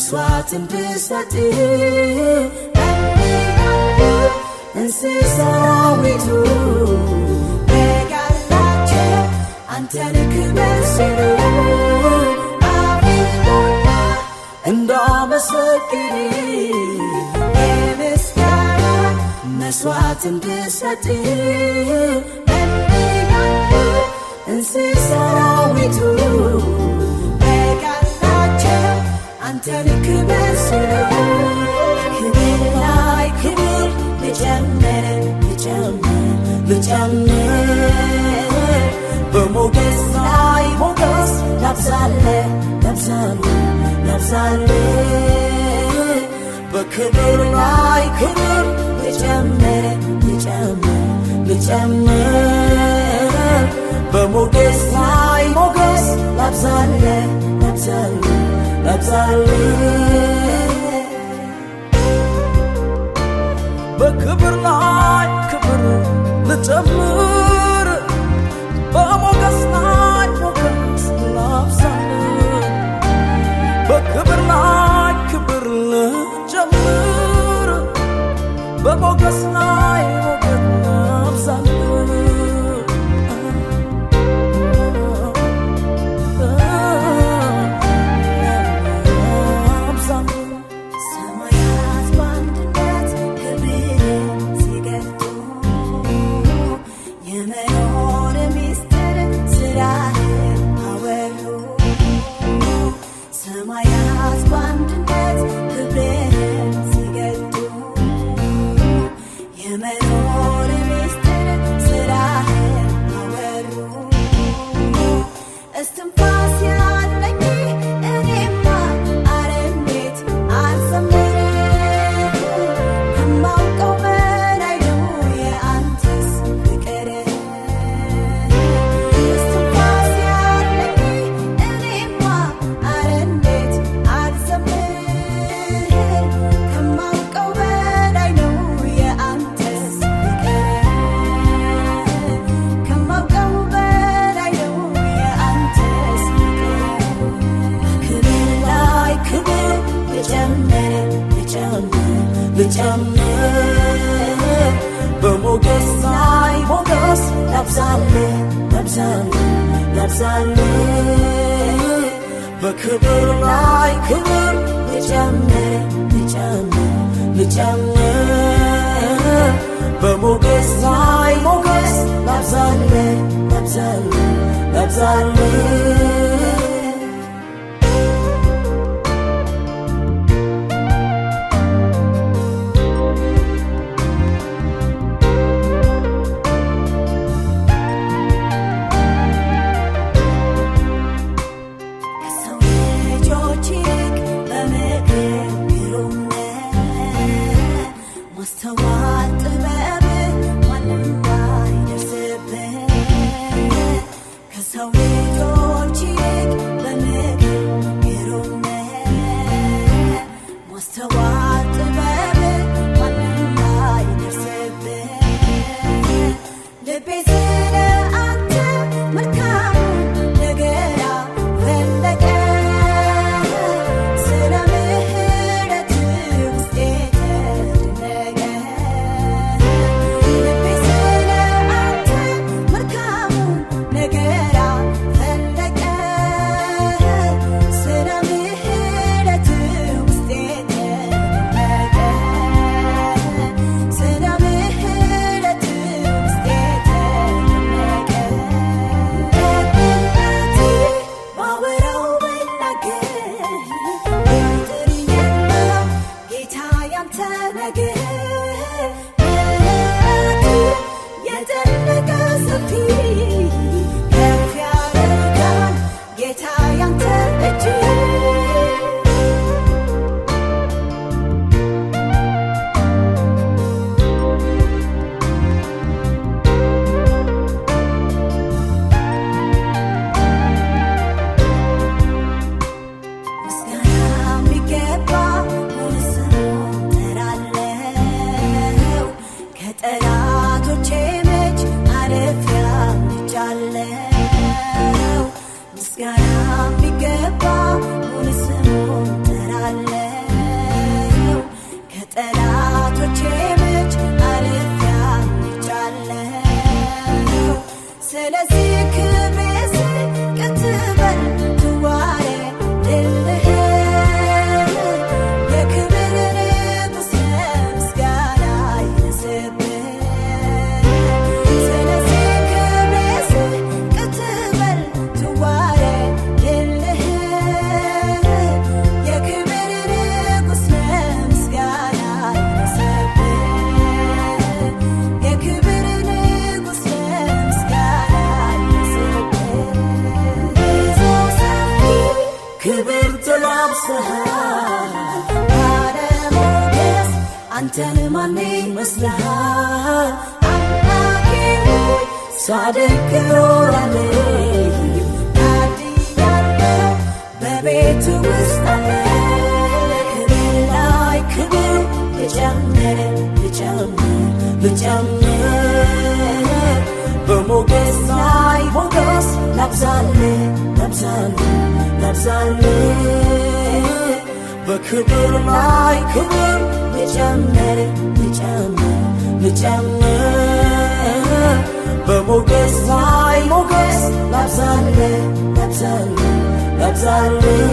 መስዋዕት እንድሰጥ እንስሳ ሰራዊቱ በጋላቸው አንተን ክብር ሲሉ አቤቱና እንዳመሰግን የምስጋና መስዋዕት እንድሰጥ እንስሳ ሰራዊቱ በጋላቸው አንተን ክብር ሲሉ ክብር ላይ ክብር ልጨምር በሞገስ ላይ ሞገስ ላብዛልህ በክብር ላይ ክብር ልጨምር በሞገስ ላይ ሞገስ ላብዛልህ በክብር ላይ ክብር ልጨምር በሞገስ ላይ ሞገስ ላብዛልህ በክብር ላይ ክብር ልጨምር በሞገስ ላይ ሞገስ ላብዛልህ ልጨምር በሞገስ ላይ ሞገስ ላብዛልህ በክብር ላይ ክብር ልጨምር በሞገስ ላይ ሞገስ ላብዛልህ ምስጋና ቢገባ ሁሉ ስሙን ተራለ በጠላቶቼ እጅ አልፌአለሁ። ስለዚህ ክብሬ ዝቅ ትበል ትዋረድልህ። የክብር ንጉሥ ምስጋና ይድረስብህ። ስለዚህ ክብሬ ዝቅ ትበል ትዋረድልህ። የክብር ንጉሥ ምስጋና ይድረስብህ። የክብር ንጉሥ ምስጋና ክብር ተላብሰሃል ባለሞገስ አንተን ማን ይመስልሃል? አምላኬ ሆይ ሳደንቅ እኖራለሁ ታድያለሁ በቤት ውስጥ አለ። ክብር ላይ ክብር ልጨምር በሞገስ ላይ ሞገስ ላብዛልህ በክብር ላይ ክብር ልጨምር በሞገስ ላይ ሞገስ ላብዛልህ